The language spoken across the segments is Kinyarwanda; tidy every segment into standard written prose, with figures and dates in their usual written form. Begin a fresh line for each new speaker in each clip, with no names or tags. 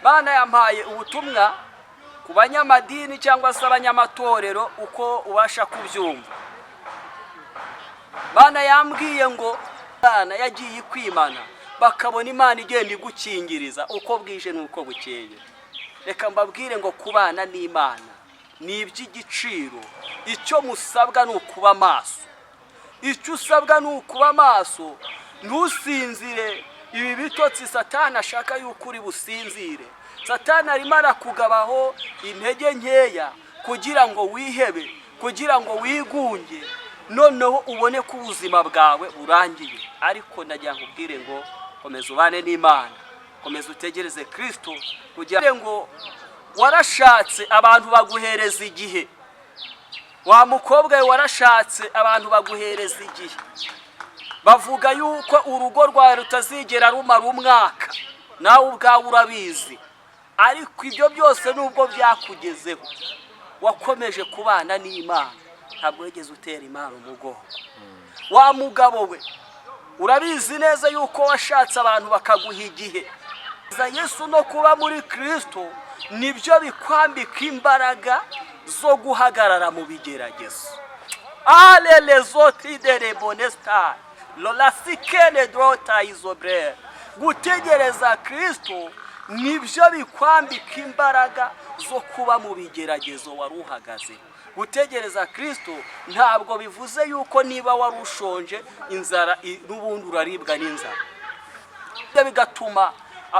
Mana yampaye ubutumwa ku banyamadini cyangwa se abanyamatorero uko ubasha kubyumva. Mana yambwiye ngo Imana yagiye kwimana bakabona Imana igenda igukingiriza uko bwije nuko bukeye. Reka mbabwire ngo kubana n'Imana ni iby'igiciro. Icyo musabwa ni ukuba maso. Icyo usabwa ni ukuba maso, ntusinzire. Ibi bitotsi Satani ashaka yuko uri businzire. Satani arimo arakugabaho intege nkeya kugira ngo wihebe, kugira ngo wigunge, noneho ubone ko ubuzima bwawe burangiye. Ariko ndagira ngo ubwire ngo komeza ubane n'Imana, komeza utegereze Kristo, kugira ngo warashatse abantu baguhereza igihe. Wa mukobwa we warashatse abantu baguhereza igihe. Bavuga yuko urugo rwawe rutazigera rumara umwaka, nawe ubwawe urabizi. Ariko ibyo byose nubwo byakugezeho, wakomeje kubana n'Imana, ntabwo wigeze utera Imana umugongo. Wa mugabo we urabizi neza yuko washatse abantu bakaguha igihe. Yesu no kuba muri Kristo nibyo bikwambika imbaraga zo guhagarara mu bigeragezo. Alelezoti de rebonesta lola sikene drota izobre. Gutegereza Kristo nibyo bikwambika imbaraga zo kuba mu bigeragezo waruhagaze. Gutegereza Kristo ntabwo bivuze yuko niba warushonje inzara n'ubundi uraribwa n'inzara. Bigatuma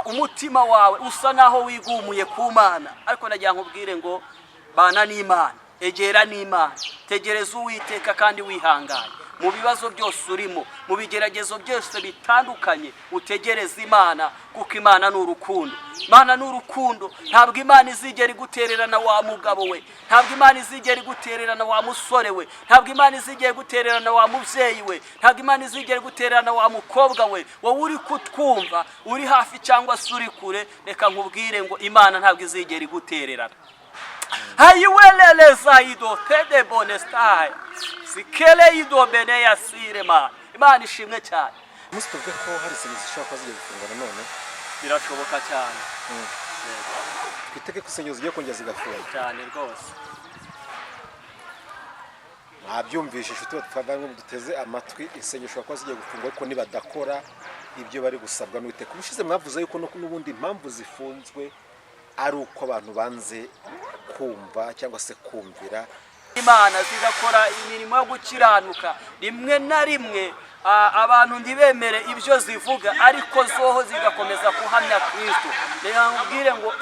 umutima wawe usa naho wigumuye ku Mana. Ariko nagira nkubwire ngo bana n'Imana, egera n'Imana, tegereza Uwiteka kandi wihanganye. Mu bibazo byose urimo, mu bigeragezo byose bitandukanye, utegereza Imana, kuko Imana ni urukundo. Imana ni urukundo. Ntabwo Imana izigera igutererana wa mugabo we, ntabwo Imana izigera igutererana wa musore we, ntabwo Imana izigera igutererana wa mubyeyi we, ntabwo Imana izigera igutererana wa mukobwa we. Wowe uri kutwumva, uri hafi cyangwa se uri kure, reka nkubwire ngo Imana ntabwo izigera igutererana. Hayiweleleza ido tede bonestai sikele ido bene yasirema. Imana ishimwe cyane.
Mustuvuge ko hari ikintu zishobora kuba zigiye gufungura none.
Birashoboka cyane.
Twitege ko isenyo zigiye kongera zigafunga
cyane rwose.
Nabyumvishe inshuti batwavanye mu duteze amatwi, isenyo zishobora kuba zigiye gufungwa ariko nibadakora ibyo bari gusabwa n'Uwiteka. Ubushize mwavuze yuko no n'ubundi impamvu zifunzwe ari uko abantu banze kumva cyangwa se kumvira
Imana, zigakora imirimo yo gukiranuka. Rimwe na rimwe abantu ntibemere ibyo zivuga, ariko zoho zigakomeza kuhamya Kristo. Reka nkubwire ngo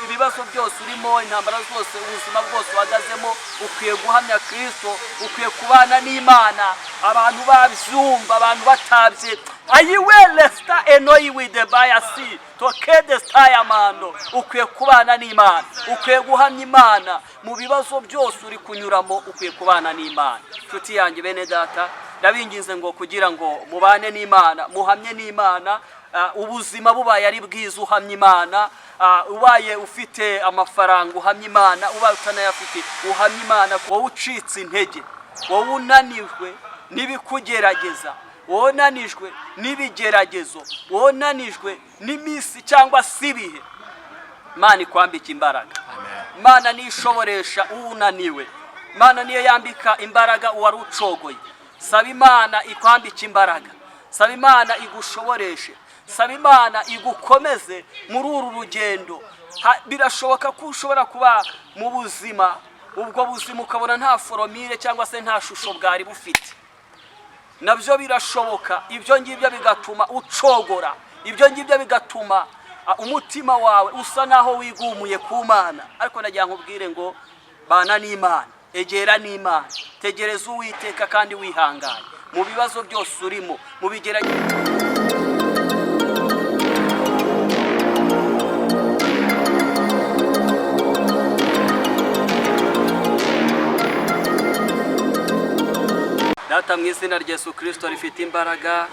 ibibazo byose urimo, intambara zose, ubuzima bwose uhagazemo, ukwiye guhamya Kristo, ukwiye kubana n'Imana. Abantu babyumva, abantu batabye ayiwelesta enoyi with the biasi tokede stayamando. Ukwiye kubana n'Imana, ukwiye guhamya Imana mu bibazo byose uri kunyuramo. Ukwiye kubana n'Imana. Nshuti yanjye, bene data, ndabinginze ngo kugira ngo mubane n'Imana, muhamye n'Imana. Ubuzima bubaye ari bwiza uhamye Imana. Ubaye ufite amafaranga uhamye Imana, ubaye utanayafite uhamye Imana. Wowe ucitse intege, wowe unanijwe n'ibikugerageza, wowe unanijwe n'ibigeragezo, wowe unanijwe n'iminsi cyangwa se ibihe, Imana ikwambika imbaraga. Imana niyo ishoboresha unaniwe. Imana niyo yambika imbaraga uwari ucogoye. Saba Imana ikwambika imbaraga, saba Imana igushoboreshe, saba Imana igukomeze muri uru rugendo. Birashoboka ko ushobora kuba mu buzima, ubwo buzima ukabona nta foromire cyangwa se nta shusho bwari bufite. Nabyo birashoboka. Ibyo ngibyo bigatuma ucogora, ibyo ngibyo bigatuma umutima wawe usa naho wigumuye ku Mana. Ariko nagira nkubwire ngo bana n'Imana, egera n'Imana, tegereza Uwiteka kandi wihanganye mu bibazo byose urimo, mu bigeragezo. Data, mu izina rya Yesu Kristo rifite imbaraga,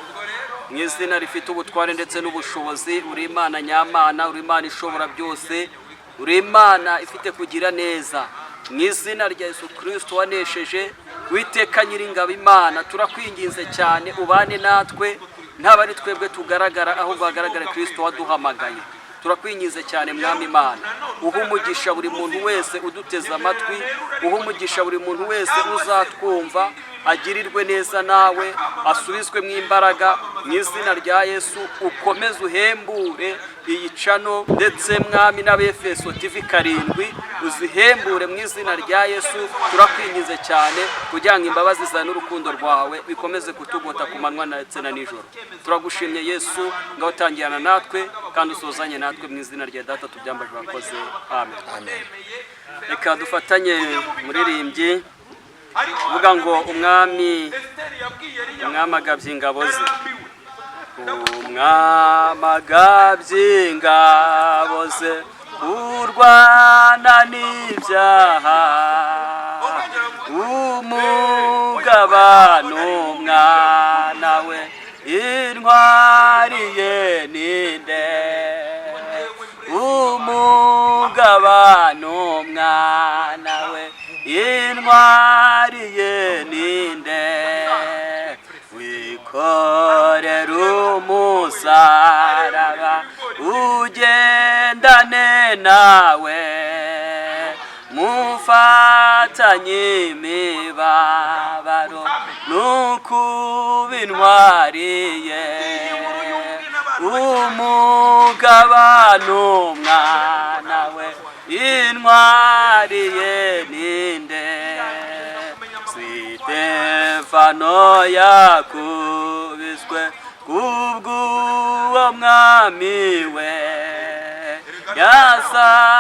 mu izina rifite ubutware ndetse n'ubushobozi, uri Imana nyamana, uri Imana ishobora byose, uri Imana ifite kugira neza. Mu izina rya Yesu Kristo wanesheje, Uwiteka Nyiringabo Imana, turakwinginze cyane ubane natwe. Ntabwo ari twebwe tugaragara, ahubwo hagaragara Kristo waduhamagaye. turakwinyize cyane mwami Imana, uha umugisha buri muntu wese uduteze amatwi, uha umugisha buri muntu wese uzatwumva, agirirwe neza nawe, asubizwe mu imbaraga mu izina rya Yesu. Ukomeze uhembure iyi cano ndetse mwami n'Abefeso TV 7 uzihembure mu izina rya Yesu. Turakwinyize cyane kugira ngo imbabazi zawe n'urukundo rwawe bikomeze kutugota ku manywa ndetse na nijoro. Turagushimye Yesu, ngaho utangirana natwe kandi usozanye natwe mu izina rya Data tubyambaje wakoze. Amen.
amen.
Reka dufatanye muririmbyi uvuga ngo umwami agabye ingabo ze, umwami agabye ingabo ze, urwana n'ibyaha, umugaba n'umwana we, intwari ye ninde, umugaba n'umwana we, intwari ye ninde, wikorera umusaraba ugendane nawe, mufatanye imibabaro nukuba intwari ye, umugaba n'umwana we, intwari ye ninde, Sitefano yakubiswe kubw'uwo mwami we,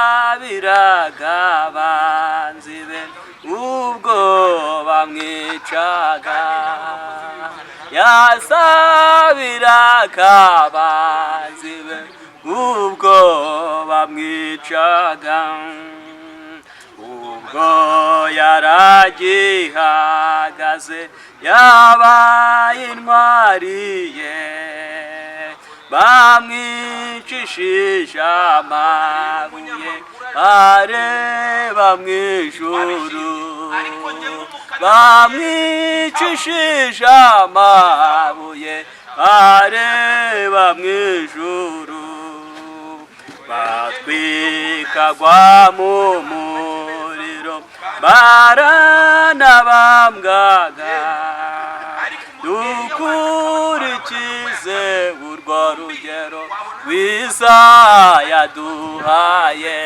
yasabiraga abanzi be ubwo bamwicaga, yasabiraga abanzi be ubwo bamwicaga, ubwo yaragihagaze yabaye intwari ye, bamwicishije amabuye areba mu ijuru, bamwicishije amabuye areba mu ijuru, batwikagwa mu muriro baranabambwaga, dukurikize urwo rugero rwiza yaduhaye,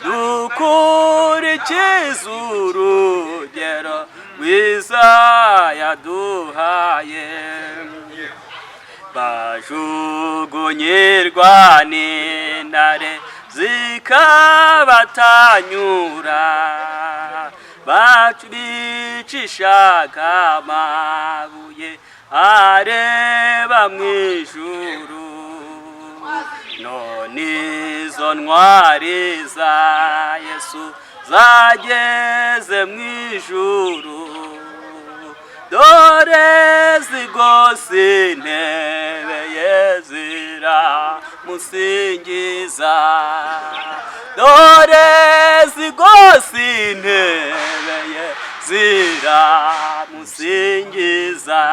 dukurikize urugero rwiza yaduhaye, bajugunyirwa n'intare zikabatanyura, bicishaga amabuye areba mu ijuru, none izo ntwari za Yesu zageze mu ijuru, dore zigose intebe ye ziramusingiza, dore zigose intebe ye ziramusingiza,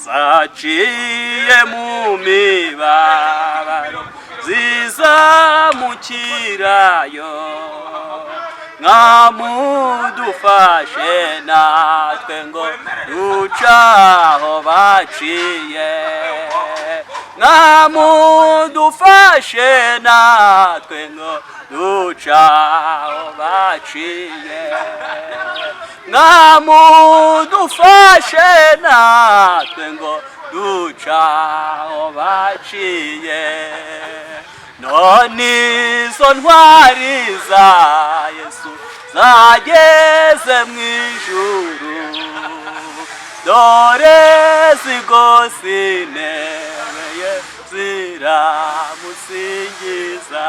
zaciye mu mibabaro zizamukirayo, mwamudufashe natwe ngo ducaho baciye, mwamudufashe natwe ngo ducaho baciye, mwamudufashe natwe ngo ducaho baciye, none izo ntwari za Yesu zageze mu ijuru, dore zigose intebe ye ziramusingiza,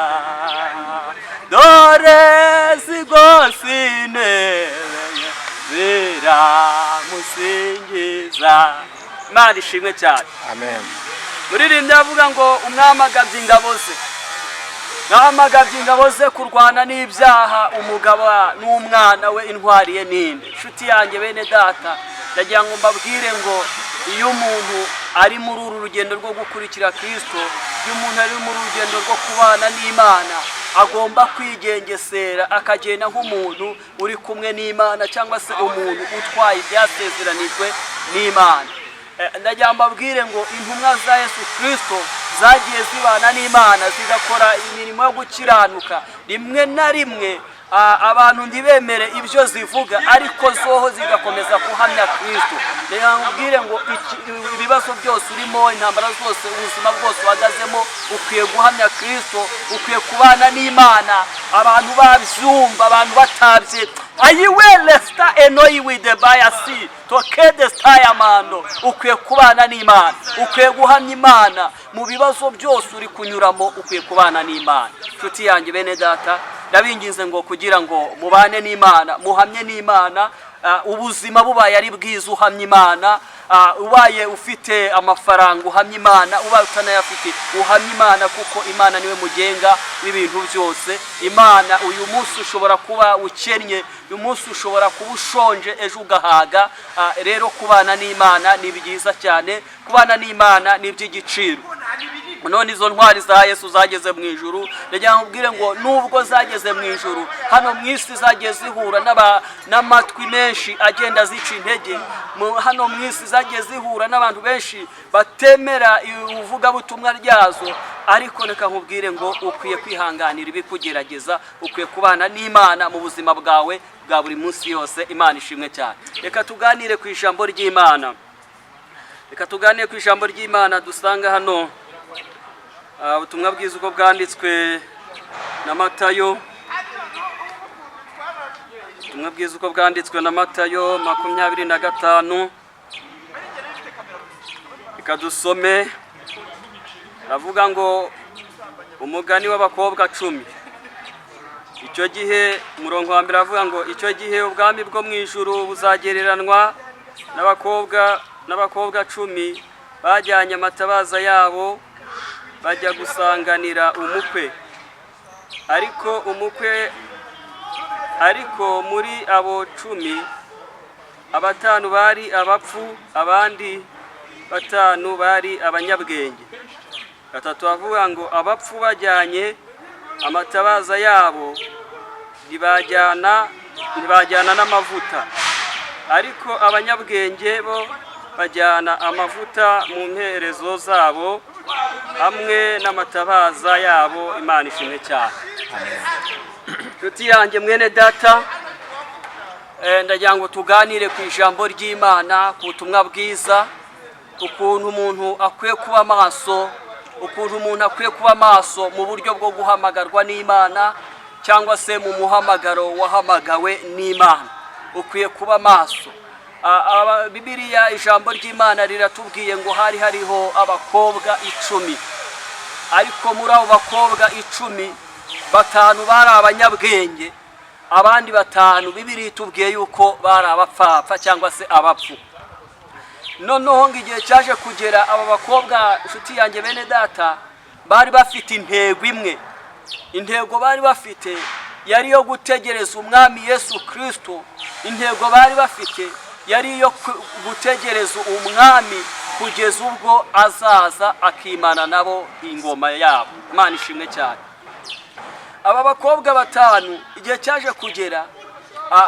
dore zigose intebe ye ziramusingiza. Imana ishimwe cyane.
Amen.
Muririmbyi avuga ngo umwami agabye ingabo ze, nahamagabye ingabo ze kurwana n'ibyaha, umugaba n'umwana we, intwari ye ninde. Inshuti yanjye bene data, ndagira ngo mbabwire ngo iyo umuntu ari muri uru rugendo rwo gukurikira Kristo, iyo umuntu ari muri urugendo rwo kubana n'Imana, agomba kwigengesera akagenda nk'umuntu uri kumwe n'Imana cyangwa se umuntu utwaye ibyasezeranijwe n'Imana. Ndagira mbabwire ngo intumwa za Yesu Kristo zagiye zibana n'Imana zigakora imirimo yo gukiranuka. Rimwe na rimwe abantu ntibemere ibyo zivuga, ariko zoho zigakomeza kuhamya Kristo. Reka nkubwire ngo ibibazo byose urimo, intambara zose, ubuzima bwose uhagazemo, ukwiye guhamya Kristo, ukwiye kubana n'Imana. Abantu babyumva, abantu batabye, ayiwelesta enoyi with the biasi tokede stayamando. Ukwiye kubana n'Imana, ukwiye guhamya Imana mu bibazo byose uri kunyuramo, ukwiye kubana n'Imana. Nshuti yanjye, bene data, ndabinginze ngo kugira ngo mubane n'Imana, muhamye n'Imana. Ubuzima bubaye ari bwiza uhamya Imana, ubaye ufite amafaranga uhamya Imana, ubaye utanayafite uhamya Imana, kuko Imana niwe mugenga w'ibintu byose. Imana uyu munsi ushobora kuba ukennye, uyu munsi ushobora kuba ushonje, ejo ugahaga. Rero kubana n'Imana ni byiza cyane, kubana n'Imana ni iby'igiciro. None izo ntwari za Yesu zageze mu ijuru. Ndagira nkubwire ngo nubwo zageze mu ijuru, hano mu isi zagiye zihura n'amatwi menshi agenda zica intege. Hano mu isi zagiye zihura n'abantu benshi batemera uvugabutumwa ryazo, ariko reka nkubwire ngo ukwiye kwihanganira ibikugerageza, ukwiye kubana n'Imana mu buzima bwawe bwa buri munsi yose. Imana ishimwe cyane. Reka tuganire ku ijambo ry'Imana. Dusanga hano ubutumwa bwiza uko bwanditswe na Matayo. Ubutumwa bwiza uko bwanditswe na Matayo 25. Reka dusome. Ravuga ngo umugani w'abakobwa 10. Icyo gihe umurongo wa mbere avuga ngo icyo gihe ubwami bwo mu ijuru buzagereranwa n'abakobwa 10 bajyanye amatabaza yabo bajya gusanganira umukwe. Ariko muri abo 10 5 bari abapfu, abandi 5 bari abanyabwenge. Gatatu avuga ngo abapfu bajyanye amatabaza yabo ntibajyana n'amavuta, ariko abanyabwenge bo bajyana amavuta mu mperezo zabo hamwe n'amatabaza yabo. Imana ishimwe cyane. Nshuti yanjye, mwene data, ndagira ngo tuganire ku ijambo ry'Imana, ku butumwa bwiza, ukuntu umuntu akwiye kuba maso, mu buryo bwo guhamagarwa n'Imana cyangwa se mu muhamagaro wahamagawe n'Imana. Ukwiye kuba maso. Bibiliya, ijambo ry'Imana riratubwiye ngo hariho abakobwa 10, ariko muri abo bakobwa 10 5 bari abanyabwenge, abandi 5 Bibiliya itubwiye yuko bari abapfapfa cyangwa se abapfu. Noneho igihe cyaje kugera, aba bakobwa, nshuti yanjye, bene data, bari bafite intego imwe. Intego bari bafite yari yo gutegereza umwami Yesu Kristo. Intego bari bafite yari iyo gutegereza umwami kugeza ubwo azaza akimana nabo ingoma yabo. Imana ishimwe cyane. Aba bakobwa 5 igihe cyaje kugera,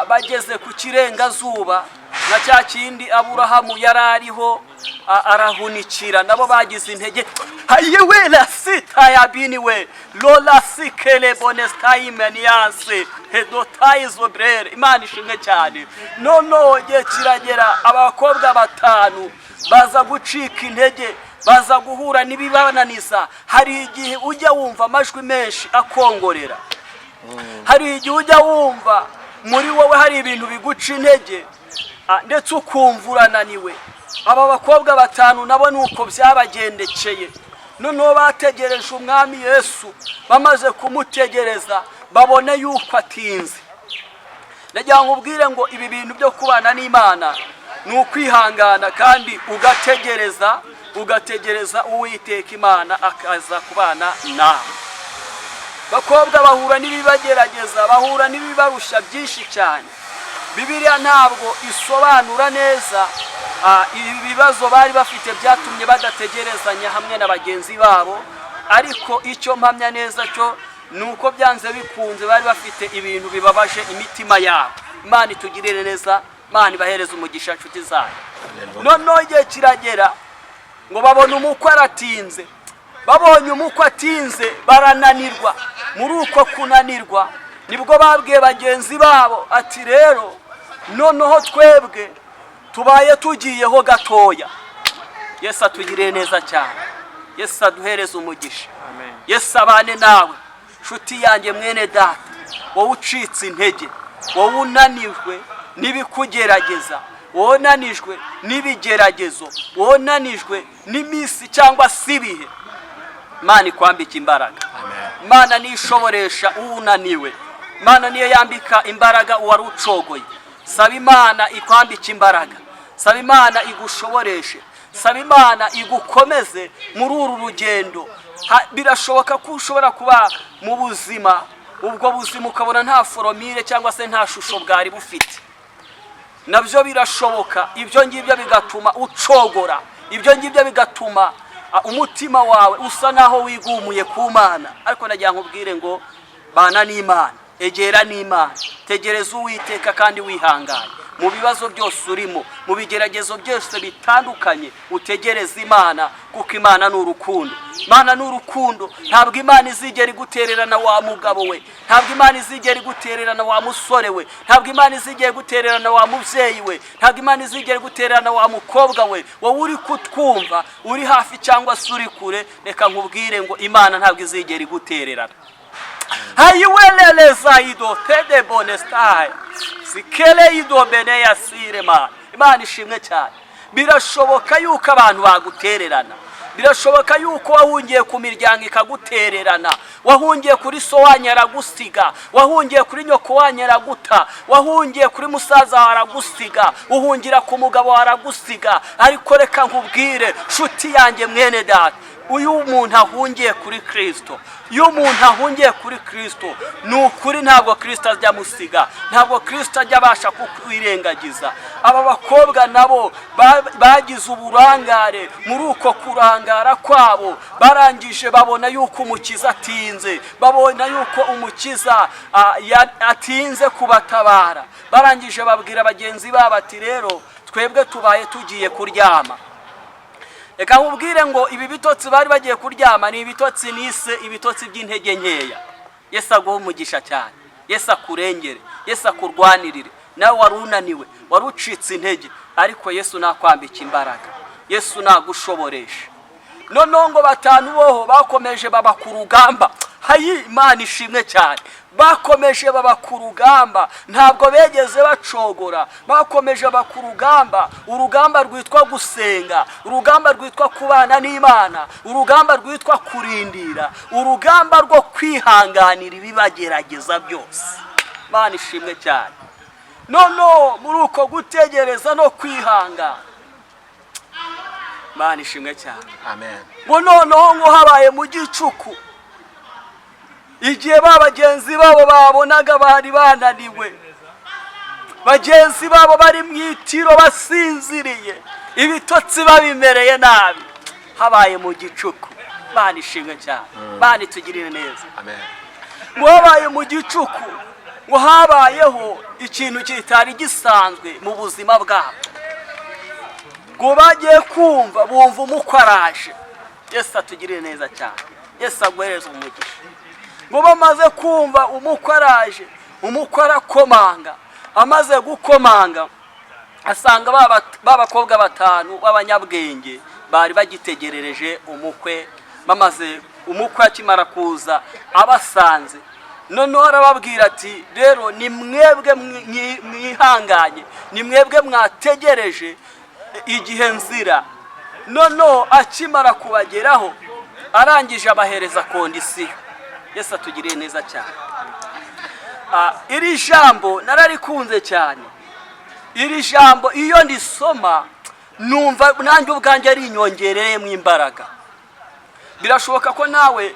bageze ku kirengazuba, na cya kindi Aburahamu yarariho arahunikira, nabo bagize intege. Hayewela sita yabiniwe lola sikele bonestayimeniyanse hedotaizobrere. Imana ishimwe cyane. Nono igihe kiragera, abakobwa 5 baza gucika intege, baza guhura n'ibibananiza. Hari igihe ujya wumva amajwi menshi akongorera, hari igihe ujya wumva muri wowe hari ibintu biguca intege, ndetse ukumva urananiwe. Aba bakobwa 5 nabo nuko byabagendekeye. Noneho bategereje umwami Yesu, bamaze kumutegereza babone yuko atinze. Ndagira ngo ubwire ngo ibi bintu byo kubana n'Imana ni ukwihangana, kandi ugategereza Uwiteka Imana akaza kubana nawe. Bakobwa bahura n'ibibagerageza, bahura n'ibibarusha byinshi cyane. Bibiliya ntabwo isobanura neza ibibazo bari bafite byatumye badategerezanya hamwe na bagenzi babo, ariko icyo mpamya neza cyo ni uko byanze bikunze bari bafite ibintu bibabaje imitima yabo. Imana itugirire neza, Imana ibahereze umugisha nshuti zayo. Noneho igihe kiragera ngo babone umukwe aratinze. Babonye umukwe atinze barananirwa. Muri uko kunanirwa nibwo babwiye bagenzi babo ati rero noneho twebwe tubaye tugiyeho gatoya. Yesu atugirire neza cyane, Yesu aduhereze umugisha. Yesu abane nawe nshuti yanjye mwene data, wowe ucitse intege, wowe unanijwe n'ibikugerageza, wowe unanijwe n'ibigeragezo, wowe unanijwe n'iminsi cyangwa se ibihe, Imana ikwambika imbaraga. Imana niyo ishoboresha unaniwe, Imana niyo yambika imbaraga uwari ucogoye. Saba Imana ikwambika imbaraga, saba Imana igushoboreshe, saba Imana igukomeze muri uru rugendo. Birashoboka ko ushobora kuba mu buzima, ubwo buzima ukabona nta foromire cyangwa se nta shusho bwari bufite. Nabyo birashoboka, ibyo ngibyo bigatuma ucogora, ibyo ngibyo bigatuma umutima wawe usa naho wigumuye ku Mana. Ariko nagira nkubwire ngo bana n'Imana, egera n'Imana, tegereza Uwiteka kandi wihanganye. Mu bibazo byose urimo, mu bigeragezo byose bitandukanye, utegereza Imana, kuko Imana ni urukundo. Imana ni urukundo. Ntabwo Imana izigera igutererana wa mugabo we, ntabwo Imana izigera igutererana wa musore we, ntabwo Imana izigera igutererana wa mubyeyi we, ntabwo Imana izigera igutererana wa mukobwa we. Wowe uri kutwumva, uri hafi cyangwa se uri kure, reka nkubwire ngo Imana ntabwo izigera igutererana. Hayiweleleza ido tede bonestai sikele ido bene yasire Mana. Imana ishimwe cyane. Birashoboka yuko abantu bagutererana, birashoboka yuko wahungiye ku miryango ikagutererana, wahungiye kuri so wanyu aragusiga, wahungiye kuri nyoko wanyu araguta, wahungiye kuri musaza aragusiga, uhungira ku mugabo aragusiga. Ariko reka nkubwire nshuti yanjye mwene data, uyu umuntu ahungiye kuri Kristo, iyo umuntu ahungiye kuri Kristo, ni ukuri ntabwo Kristo ajya musiga, ntabwo Kristo ajya abasha kukwirengagiza. Aba bakobwa nabo bagize uburangare, muri uko kurangara kwabo barangije babona yuko umukiza atinze, babona yuko umukiza atinze kubatabara. Barangije babwira bagenzi babo ati rero twebwe tubaye tugiye kuryama. Reka nkubwire ngo ibi bitotsi bari bagiye kuryama ni ibitotsi nise ibitotsi by'intege nkeya. Yesu aguhe umugisha cyane, Yesu akurengere, Yesu akurwanirire. Nawe wari unaniwe, wari ucitse intege, ariko Yesu nakwambika imbaraga, Yesu nagushoboresha. Noneho ngo batanu boho bakomeje baba ku rugamba. Hayi Imana ishimwe cyane. Bakomeje baba ku rugamba, ntabwo begeze bacogora, bakomeje baba ku rugamba. Urugamba rwitwa gusenga, urugamba rwitwa kubana n'Imana, urugamba rwitwa kurindira, urugamba rwo kwihanganira ibibagerageza byose. Imana ishimwe cyane. Noneho muri uko gutegereza no kwihangana, Imana ishimwe cyane.
Amen.
Ngo noneho ngo habaye mu gicuku, igihe bagenzi babo babonaga bari bananiwe, bagenzi babo bari mu itiro basinziriye, ibitotsi babimereye nabi, habaye mu gicuku. Imana ishimwe cyane, Imana itugirire neza.
Amen.
Ngo habaye mu gicuku, ngo habayeho ikintu kitari gisanzwe mu buzima bwabo. Ngo bagiye kumva bumva umukwe araje. Yesu atugirire neza cyane, Yesu aguhereze umugisha. Ngo bamaze kumva umukwe araje, umukwe arakomanga. Amaze gukomanga asanga babakobwa batanu b'abanyabwenge bari bagitegerereje umukwe. Bamaze umukwe akimara kuza abasanze, noneho arababwira ati rero ni mwebwe mwihanganye, ni mwebwe mwategereje igihe nzira. Noneho akimara kubageraho arangije abahereza kondisiyo. Yesu atugiriye neza cyane. Iri jambo nararikunze cyane. Iri jambo iyo ndisoma numva nanjye ubwanjye ari inyongereyemo imbaraga. Birashoboka ko nawe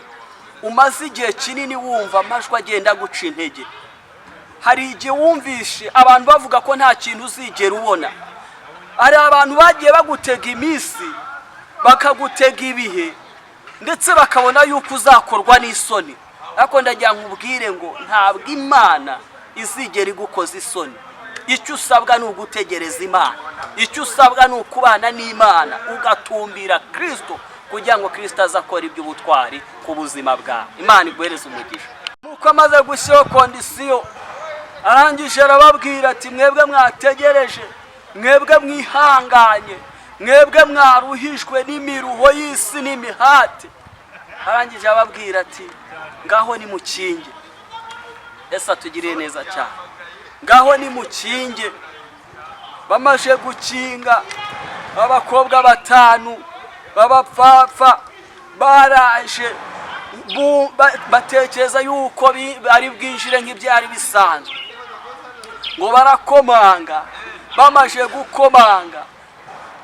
umaze igihe kinini wumva amajwi agenda guca intege. Hari igihe wumvishe abantu bavuga ko nta kintu uzigera ubona, hari abantu bagiye bagutega iminsi bakagutega ibihe ndetse bakabona yuko uzakorwa n'isoni, ariko ndagira nkubwire ngo ntabwo Imana izigera igukoza isoni. Icyo usabwa ni ugutegereza Imana, icyo usabwa ni ukubana n'Imana ugatumbira Kristo kugira ngo Kristo azakora iby'ubutwari ku buzima bwawe. Imana iguhereze umugisha. Nuko amaze gushyiraho kondisiyo arangije arababwira ati mwebwe mwategereje, mwebwe mwihanganye, mwebwe mwaruhijwe n'imiruho y'isi n'imihati. Arangije ababwira ati ngaho ni mukinge. Yesu atugiriye neza cyane. Ngaho ni mukinge. Bamaze gukinga abakobwa 5 b'abapfapfa baraje batekereza yuko bari bwinjire nk'ibyari bisanzwe, ngo barakomanga. Bamaze gukomanga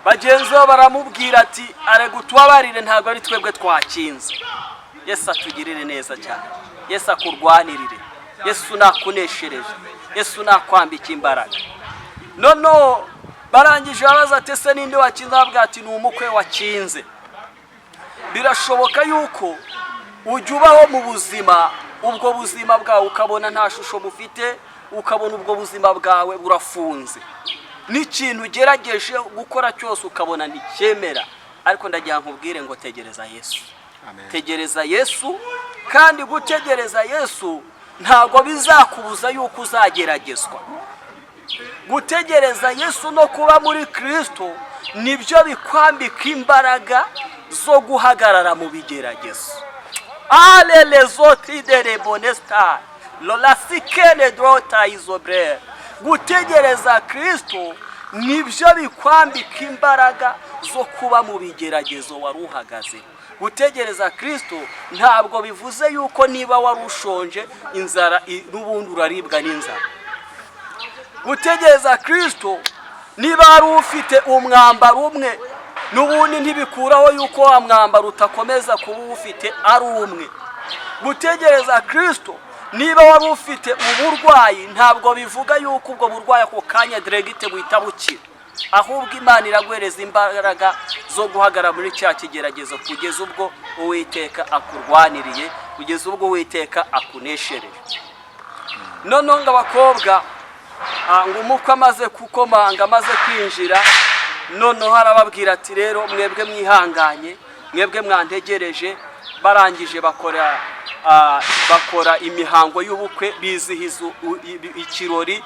bagenzi bo baramubwira ati are gutwabarire, ntabwo ari twebwe twakinze. Yesu atugirire neza cyane. Yesu akurwanirire. Yesu nakuneshereje. Yesu nakwambika imbaraga. Nono barangije abaza ati ese ninde wakinze? Avuga ati ni umukwe wakinze. Birashoboka yuko ujya ubaho mu buzima, ubwo buzima bwawe ukabona nta shusho bufite, ukabona ubwo buzima bwawe burafunze, n'ikintu ugerageje gukora cyose ukabona nticyemera. Ariko ndagira nkubwire ngo tegereza Yesu. Amen. Tegereza Yesu, kandi gutegereza Yesu ntabwo bizakubuza yuko uzageragezwa. Gutegereza Yesu no kuba muri Kristo nibyo bikwambika imbaraga zo guhagarara mu bigeragezo. Alelezoti de bonesta lola sikene drota izobre. Gutegereza Kristo nibyo bikwambika imbaraga zo kuba mu bigeragezo waruhagaze. Gutegereza Kristo ntabwo bivuze yuko niba warushonje inzara n'ubundi uraribwa n'inzara. Gutegereza Kristo niba ari ufite umwambaro umwe n'ubundi ntibikuraho yuko wa mwambaro utakomeza kuba ufite ari umwe. Gutegereza Kristo niba wari ufite uburwayi ntabwo bivuga yuko ubwo burwayi ako kanya diregite buhita bukira, ahubwo Imana iraguhereza imbaraga zo guhagarara muri cya kigeragezo kugeza ubwo Uwiteka akurwaniriye, kugeza ubwo Uwiteka akuneshereje. None ngo abakobwa ngo umukwe amaze kukomanga, amaze kwinjira, none harababwira ati rero mwebwe mwihanganye, mwebwe mwantegereje. Barangije bakora imihango y'ubukwe, bizihiza ikirori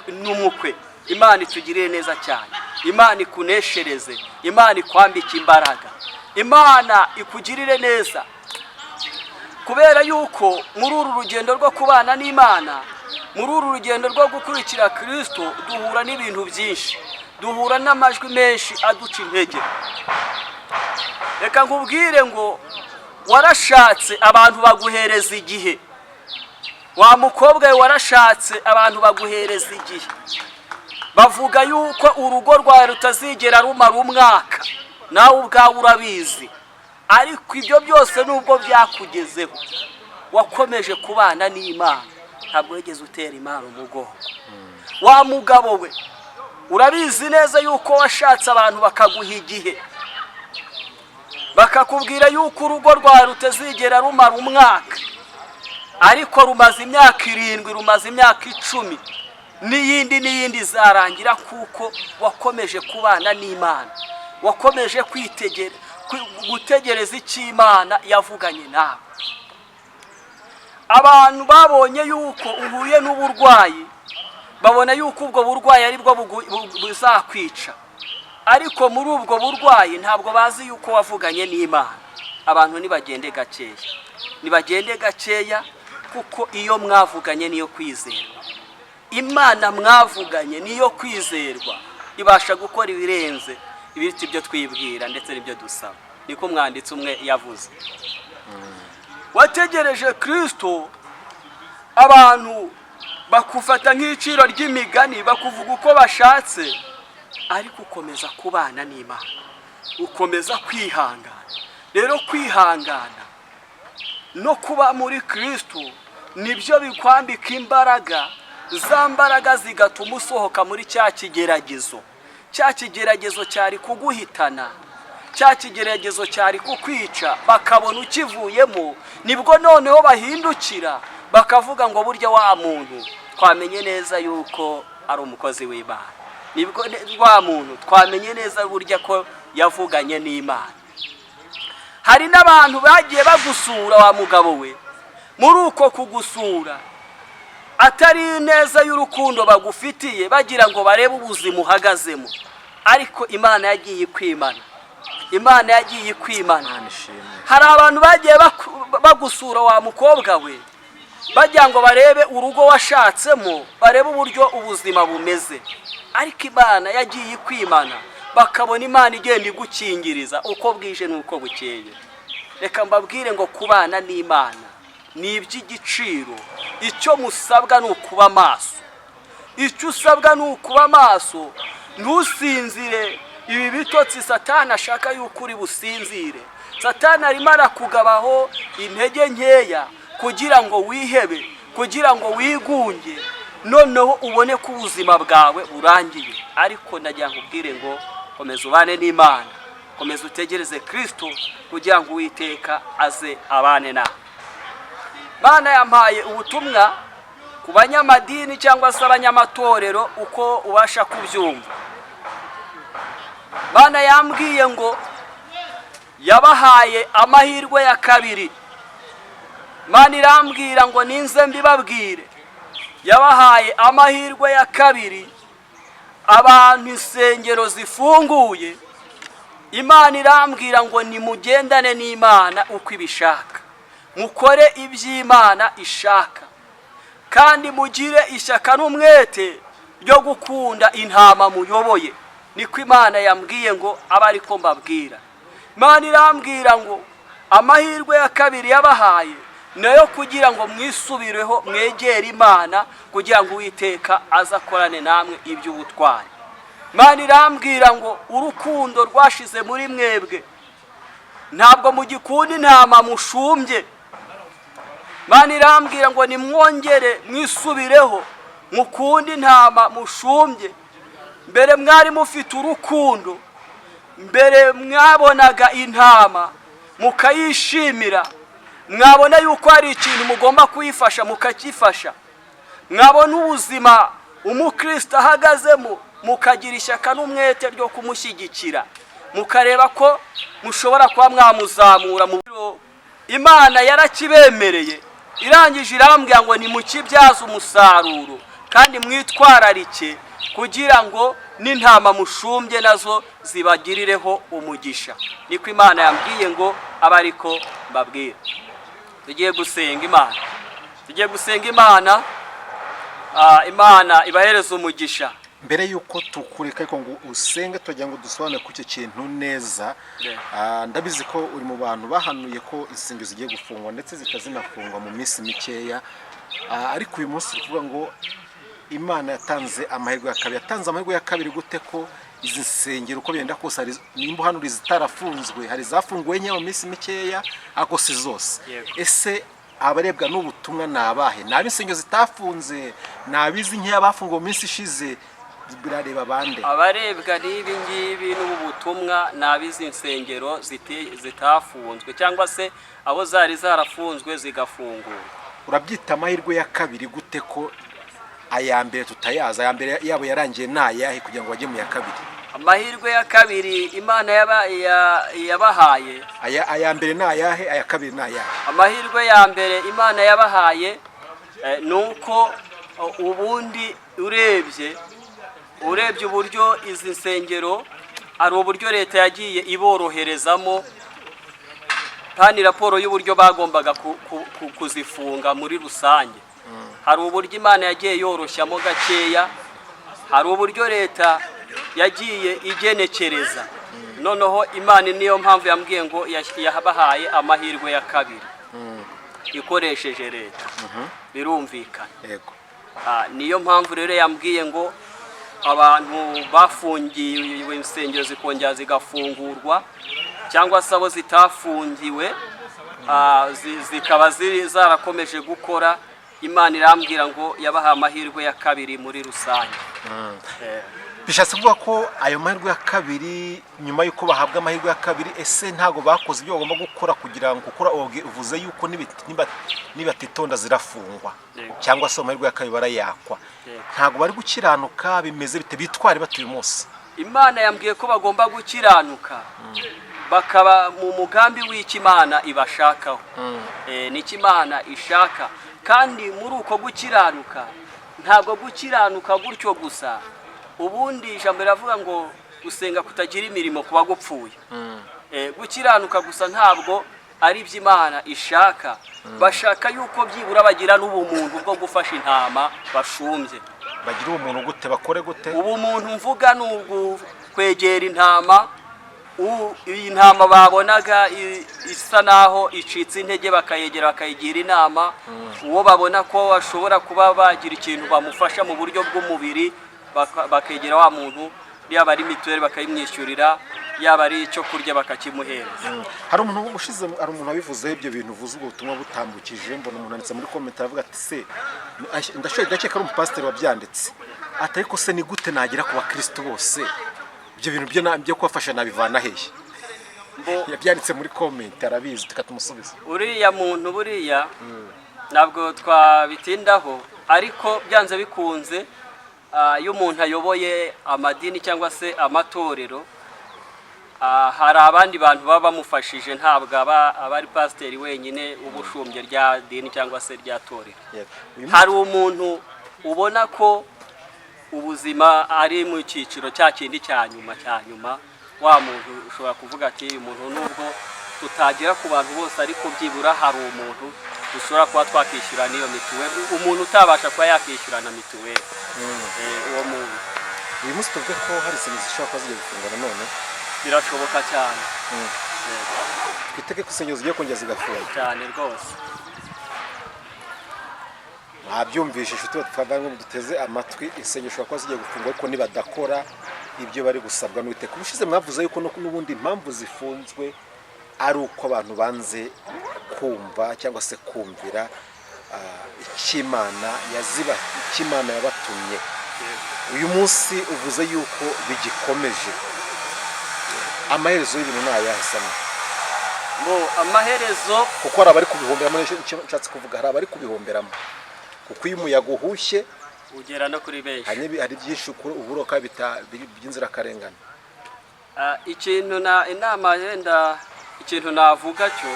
n'umukwe. Imana itugirire neza cyane. Imana ikuneshereze. Imana ikwambike imbaraga. Imana ikugirire neza, kubera yuko muri uru rugendo rwo kubana n'Imana, muri uru rugendo rwo gukurikira Kristo, duhura n'ibintu byinshi, duhura n'amajwi menshi aduca intege. Reka nkubwire ngo warashatse abantu baguhereza igihe. Wa mukobwa warashatse abantu baguhereza igihe, bavuga yuko urugo rwawe rutazigera rumara umwaka, nawe ubwawe urabizi. Ariko ibyo byose nubwo byakugezeho, wakomeje kubana n'Imana, ntabwo wigeze utera Imana umugongo. Wa mugabo we urabizi neza yuko washatse abantu bakaguha igihe, bakakubwira yuko urugo rwawe rutazigera rumara umwaka, ariko rumaze imyaka 7, rumaze imyaka 10, n'iyindi zarangira kuko wakomeje kubana n'Imana, wakomeje gutegereza icyo Imana yavuganye nawe. Abantu babonye yuko uhuye n'uburwayi, babona yuko ubwo burwayi ari bwo buzakwica, ariko muri ubwo burwayi ntabwo bazi yuko wavuganye n'Imana. Abantu nibagende gakeya, nibagende gakeya, kuko iyo mwavuganye niyo kwizerwa. Imana mwavuganye niyo kwizerwa, ibasha gukora ibirenze ibiriti byo twibwira ndetse n'ibyo dusaba. Niko mwanditsi umwe yavuze. Wategereje Kristo, abantu bakufata nk'iciro ry'imigani, bakuvuga uko bashatse, ariko ukomeza kubana n'Imana, ukomeza kwihangana. Rero kwihangana no kuba muri Kristo nibyo bikwambika imbaraga, za mbaraga zigatuma usohoka muri cya kigeragezo, cya kigeragezo cyari kuguhitana, cya kigeragezo cyari kukwica, bakabona ukivuyemo, nibwo noneho bahindukira bakavuga ngo burya wa muntu twamenye neza yuko ari umukozi w'Imana, nibwo wa muntu twamenye neza burya ko yavuganye n'Imana. Hari n'abantu bagiye bagusura wa mugabo we, muri uko kugusura atari neza y'urukundo bagufitiye, bagira ngo barebe ubuzima uhagazemo, ariko Imana yagiye kwimana, Imana yagiye kwimana. Hari abantu bagiye bagusura wa mukobwa we, bagira ngo barebe urugo washatsemo, barebe uburyo ubuzima bumeze, ariko Imana yagiye kwimana, bakabona Imana igenda igukingiriza uko bwije n'uko bukeye. Reka mbabwire ngo kubana n'Imana ni iby'igiciro. Icyo musabwa ni ukuba maso, icyo usabwa ni ukuba maso, ntusinzire ibi bitotsi Satani ashaka yuko uri businzire. Satani arimo arakugabaho intege nkeya kugira ngo wihebe, kugira ngo wigunge, noneho ubone ko ubuzima bwawe burangiye. Ariko ndagira ngo ubwire ngo komeza ubane n'Imana, komeza utegereze Kristo kugira ngo Uwiteka aze abane nawe. Mana yampaye ubutumwa ku banyamadini cyangwa se abanyamatorero uko ubasha kubyumva. Mana yambwiye ngo yabahaye amahirwe ya kabiri. Mana irambwira ngo ninze mbibabwire, yabahaye amahirwe ya kabiri. Abantu insengero zifunguye, Imana irambwira ngo nimugendane n'Imana uko ibishaka, mukore iby'Imana ishaka, kandi mugire ishyaka n'umwete ryo gukunda intama muyoboye. Niko Imana yambwiye ngo aba ariko mbabwira. Imana irambwira ngo amahirwe ya kabiri yabahaye nayo kugira ngo mwisubireho, mwegere Imana kugira ngo Uwiteka azakorane namwe iby'ubutwari. Imana irambwira ngo urukundo rwashize muri mwebwe, ntabwo mugikunda intama mushumbye. Imana irambwira ngo nimwongere mwisubireho, mukunde intama mushumbye. Mbere mwari mufite urukundo, mbere mwabonaga intama mukayishimira, mwabona yuko hari ikintu mugomba kuyifasha mukakifasha, mwabona ubuzima umukristo ahagazemo mukagira ishyaka n'umwete ryo kumushyigikira, mukareba ko mushobora kuba mwamuzamura mu biro. Imana yarakibemereye, irangije irambwira ngo nimukibyaze umusaruro kandi mwitwararike kugira ngo n'intama mushumbye nazo zibagirireho umugisha. Niko Imana yambwiye ngo aba ariko mbabwira. Tugiye gusenga Imana, tugiye gusenga Imana, Imana ibahereza umugisha.
Mbere yuko tukureka ariko ngo usenge tugira ngo dusobanure ku icyo kintu neza, ndabizi ko uri mu bantu bahanuye ko insengero zigiye gufungwa ndetse zitazinafungwa mu minsi mikeya, ariko uyu munsi tuvuga ngo Imana yatanze amahirwe ya kabiri. Yatanze amahirwe ya kabiri gute ko izi nsengero uko byenda kose nimba hano zitarafunzwe, hari zafunguwe nke mu minsi mikeya ariko si zose? Ese abarebwa n'ubutumwa nabahe? Nab'insengero zitafunze, nabizi nkeya bafunguwe mu minsi ishize, birareba bande?
Abarebwa n'ibi ngibi n'ubutumwa nabizi insengero zitafunzwe cyangwa se abo zari zarafunzwe zigafungurwa.
Urabyita amahirwe ya kabiri gute ko aya mbere tutayaza? Aya mbere yabo yarangiye nayahe kugira ngo bajye mu ya kabiri?
Amahirwe ya kabiri Imana yabahaye,
aya mbere nayahe, aya kabiri nayahe?
Amahirwe ya mbere Imana yabahaye nuko ubundi urebye uburyo izi nsengero ari uburyo leta yagiye iboroherezamo, kandi raporo y'uburyo bagombaga kuzifunga muri rusange. Hari uburyo Imana yagiye yoroshyamo gakeya, hari uburyo leta yagiye igenekereza. Noneho Imana niyo mpamvu yambwiye ngo yabahaye amahirwe ya kabiri ikoresheje leta. Birumvikana.
Yego.
Niyo mpamvu rero yambwiye ngo abantu bafungiwe insengero zikongera zigafungurwa, cyangwa se abo zitafungiwe zikaba zarakomeje gukora, Imana irambwira ngo yabaha amahirwe ya kabiri muri rusange.
bishatse kuvuga ko ayo mahirwe ya kabiri nyuma y'uko bahabwa amahirwe ya kabiri ese ntago bakoze ibyo bagomba gukora kugira ngo ukora uvuze yuko nibatitonda zirafungwa cyangwa se amahirwe ya kabiri barayakwa ntago bari gukiranuka bimeze bite bitware batuye umunsi
Imana yambwiye ko bagomba gukiranuka bakaba mu mugambi w'ikimana ibashakaho n'ikimana ishaka kandi muri uko gukiranuka ntabwo gukiranuka gutyo gusa ubundi ijambo riravuga ngo gusenga kutagira imirimo kuba gupfuye gukiranuka gusa ntabwo ari iby'Imana ishaka bashaka yuko byibura bagira n'ubumuntu bwo gufasha intama bashumbye
bagira ubumuntu gute bakore gute
ubumuntu mvuga n'ubwo kwegera intama iyi ntama babonaga isa naho icitse intege bakayegera bakayigira inama uwo babona ko bashobora kuba bagira ikintu bamufasha mu buryo bw'umubiri bakegera wa muntu yaba ari mituweli bakayimwishyurira yaba ari icyo kurya bakakimuhereza
hari umuntu ushize ari umuntu wabivuzeho ibyo bintu uvuze ubutumwa butambukije mbona umuntu anditse muri comment aravuga ati se ndakeka ari umupasiteri wabyanditse ati ariko se ni gute nagira ku bakristo bose ibyo bintu byo kubafasha nabivana hehe yabyanditse muri comment arabizi tukatumusubiza
uriya muntu buriya ntabwo twabitindaho ariko byanze bikunze iyo umuntu ayoboye amadini cyangwa se amatorero hari abandi bantu baba bamufashije ntabwo aba ari pasiteri wenyine ubushumbye rya dini cyangwa se rya torero hari umuntu ubona ko ubuzima ari mu cyiciro cya kindi cya nyuma wa muntu ushobora kuvuga ati uyu muntu nubwo tutagera ku bantu bose ariko byibura hari umuntu dushobora kuba twakishyura n'iyo mituweli umuntu utabasha kuba yakishyura na mituweli uwo muntu
uyu munsi tuvuge ko hari serivisi zishobora kuba zigiye gufungwa nanone
birashoboka cyane
twitege ko insengero zigiye kongera zigafunga
cyane rwose
mwabyumvishe inshuti batuvanga duteze amatwi insengero zishobora kuba zigiye gufungwa ariko nibadakora ibyo bari gusabwa n'Uwiteka ubushize mwavuze yuko n'ubundi impamvu zifunzwe ari uko abantu banze kumva cyangwa se kumvira ikimana yabatumye uyu munsi uvuze yuko bigikomeje amaherezo y'ibintu nayahasana
amaherezo
kuko hari abari kubihomberamo nshatse kuvuga hari abari kubihomberamo kuko iyo umuyaga uhushye
ugera no kuri benshi
hari byinshi uburoka by'inzirakarengane
ikintu navuga cyo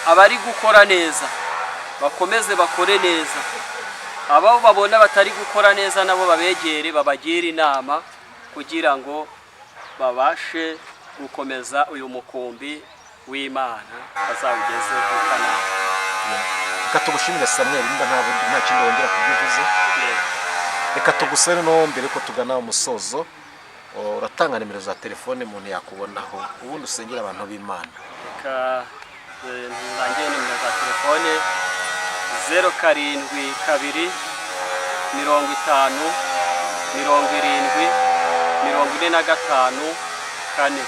abari gukora neza bakomeze bakore neza abo babona batari gukora neza nabo babegere babagira inama kugira ngo babashe gukomeza uyu mukumbi w'Imana bazawugeze ku Kanani
reka tugushimire Samuel nta kindi wongera kubivuze reka tugusere no mbere ko tugana umusozo uratanga nimero za telefone umuntu yakubonaho ubundi usengera abantu b'Imana
reka ntangiye nimero za telefone 07 2 50 70 45 4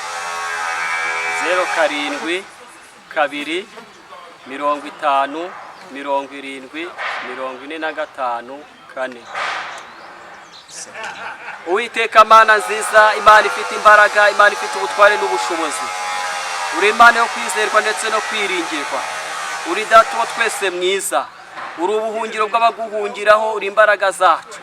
07 2 50 70 45 4 Uwiteka Mana nziza Imana ifite imbaraga Imana ifite ubutware n'ubushobozi uri Imana yo kwizerwa ndetse no kwiringirwa uri data wa twese mwiza uri ubuhungiro bw'abaguhungiraho uri imbaraga zacu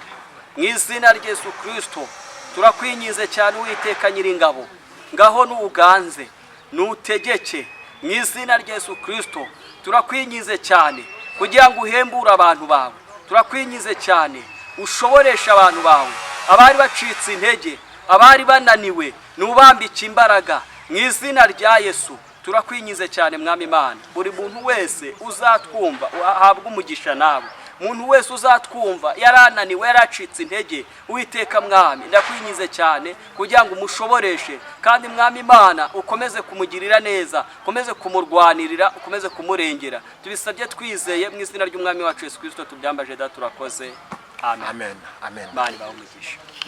mu izina rya Yesu Kristo turakwinyize cyane Uwiteka Nyiringabo ngaho n'uganze n'utegeke mu izina rya Yesu Kristo turakwinyize cyane kugira ngo uhembure abantu bawe turakwinyize cyane ushoboresha abantu bawe abari bacitse intege abari bananiwe nubambike imbaraga mu izina rya Yesu turakwinyize cyane mwami Imana buri muntu wese uzatwumva ahabwa umugisha nawe muntu wese uzatwumva yarananiwe yaracitse intege Uwiteka mwami ndakwinyize cyane kugira ngo umushoboreshe kandi mwami Imana ukomeze kumugirira neza ukomeze kumurwanirira ukomeze kumurengera tubisabye twizeye mu izina ry'umwami wacu Yesu Kristo tubyambaje da turakoze amen
amen
Imana ibahe umugisha.